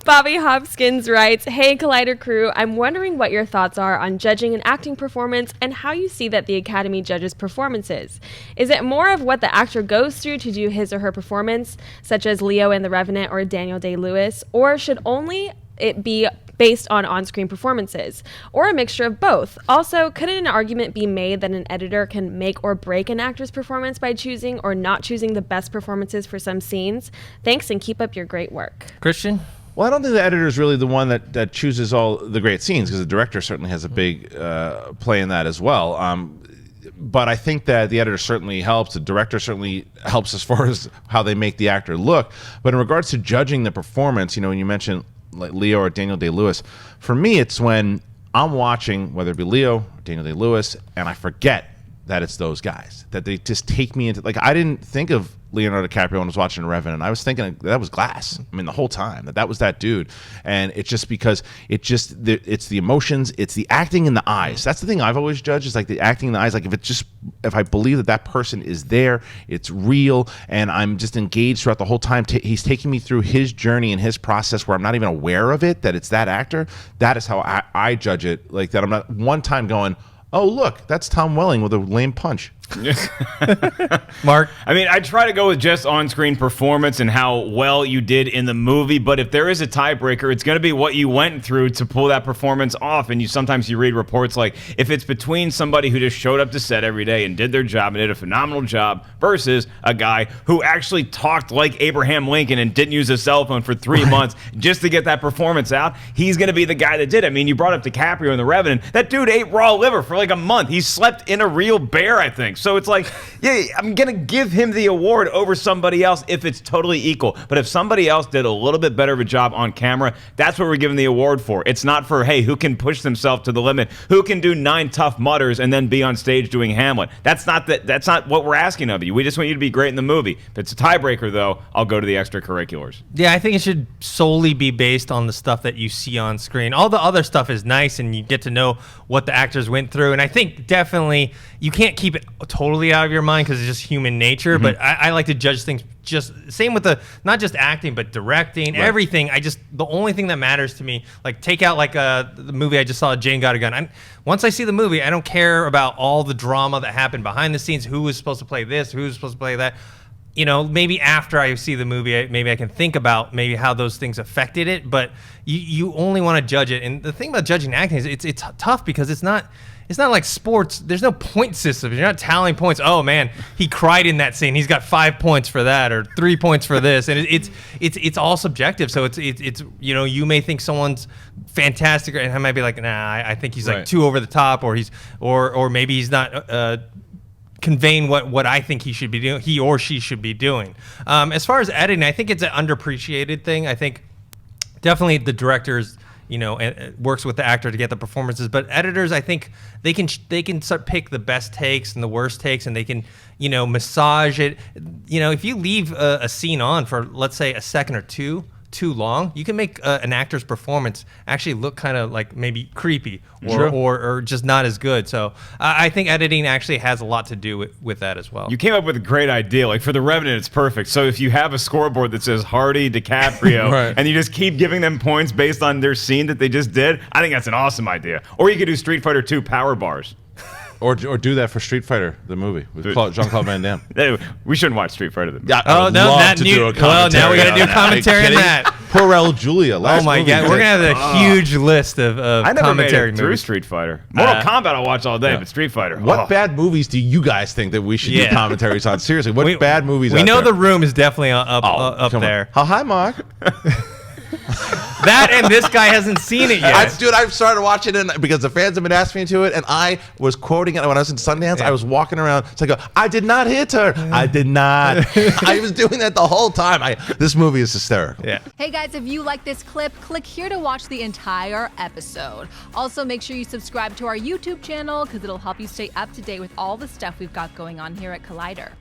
Bobby Hoskins writes, "Hey Collider crew, I'm wondering what your thoughts are on judging an acting performance and how you see that the Academy judges performances. Is it more of what the actor goes through to do his or her performance, such as Leo in The Revenant or Daniel Day-Lewis, or should only it be based on on-screen performances, or a mixture of both? Also, couldn't an argument be made that an editor can make or break an actor's performance by choosing or not choosing the best performances for some scenes? Thanks and keep up your great work." Christian? Well, I don't think the editor is really the one that chooses all the great scenes, because the director certainly has a big play in that as well. But I think that the editor certainly helps. The director certainly helps as far as how they make the actor look. But in regards to judging the performance, when you mentioned like Leo or Daniel Day-Lewis, for me, it's when I'm watching, whether it be Leo or Daniel Day-Lewis, and I forget that it's those guys, that they just take me into, like, I didn't think of Leonardo DiCaprio when I was watching Revenant. I was thinking that was Glass. I mean, the whole time that was that dude. And it's just because it's the emotions, it's the acting in the eyes. That's the thing I've always judged, is like the acting in the eyes. Like if I believe that person is there, it's real, and I'm just engaged throughout the whole time. He's taking me through his journey and his process where I'm not even aware of it, that it's that actor. That is how I judge it. Like that I'm not one time going, oh, look, that's Tom Welling with a lame punch. Mark? I mean, I try to go with just on-screen performance and how well you did in the movie, but if there is a tiebreaker, it's going to be what you went through to pull that performance off. And sometimes you read reports like, if it's between somebody who just showed up to set every day and did their job and did a phenomenal job versus a guy who actually talked like Abraham Lincoln and didn't use a cell phone for 3 months just to get that performance out, he's going to be the guy that did it. I mean, you brought up DiCaprio in The Revenant. That dude ate raw liver for like a month. He slept in a real bear, I think. So it's like, yeah, I'm going to give him the award over somebody else if it's totally equal. But if somebody else did a little bit better of a job on camera, that's what we're giving the award for. It's not for, hey, who can push themselves to the limit, who can do 9 tough mutters and then be on stage doing Hamlet. That's not what we're asking of you. We just want you to be great in the movie. If it's a tiebreaker, though, I'll go to the extracurriculars. Yeah, I think it should solely be based on the stuff that you see on screen. All the other stuff is nice, and you get to know what the actors went through. And I think definitely you can't keep it totally out of your mind because it's just human nature. But I like to judge things just same with not just acting, but directing, everything. The only thing that matters to me, like take out like the movie I just saw, Jane Got a Gun. Once I see the movie, I don't care about all the drama that happened behind the scenes, who was supposed to play this, who was supposed to play that. Maybe after I see the movie, maybe I can think about maybe how those things affected it, but you only want to judge it. And the thing about judging acting is it's tough because it's not like sports. There's no point system. You're not tallying points. Oh man, he cried in that scene. He's got 5 points for that, or 3 points for this. And it's all subjective. So it's you may think someone's fantastic, and I might be like, nah, I think he's like too over the top, or maybe he's not conveying what I think he should be doing, he or she should be doing. As far as editing, I think it's an underappreciated thing. I think definitely the directors, works with the actor to get the performances, but editors, I think they can start pick the best takes and the worst takes, and they can massage it. If you leave a scene on for, let's say, a second or two too long, you can make an actor's performance actually look kind of like maybe creepy or just not as good. So I think editing actually has a lot to do with that as well. You came up with a great idea. Like for The Revenant, it's perfect. So if you have a scoreboard that says Hardy, DiCaprio, and you just keep giving them points based on their scene that they just did, I think that's an awesome idea. Or you could do Street Fighter 2 power bars. Or do that for Street Fighter, the movie, with Jean-Claude Van Damme. We shouldn't watch Street Fighter. Yeah, now we got to do commentary on that. Poor Raul Julia. Oh my God, we're gonna have a huge list of I never commentary made it through Street Fighter. Mortal Kombat I'll watch all day, but Street Fighter. What bad movies do you guys think that we should do commentaries on? Seriously, what bad movies? We know The Room is definitely up there. Oh, hi, Mark. That and this guy hasn't seen it yet. Dude, I've started watching it because the fans have been asking me to it, and I was quoting it when I was in Sundance. I was walking around. It's like, I did not hit her. I did not. I was doing that the whole time. This movie is hysterical. Yeah. Hey guys, if you like this clip, click here to watch the entire episode. Also, make sure you subscribe to our YouTube channel because it'll help you stay up to date with all the stuff we've got going on here at Collider.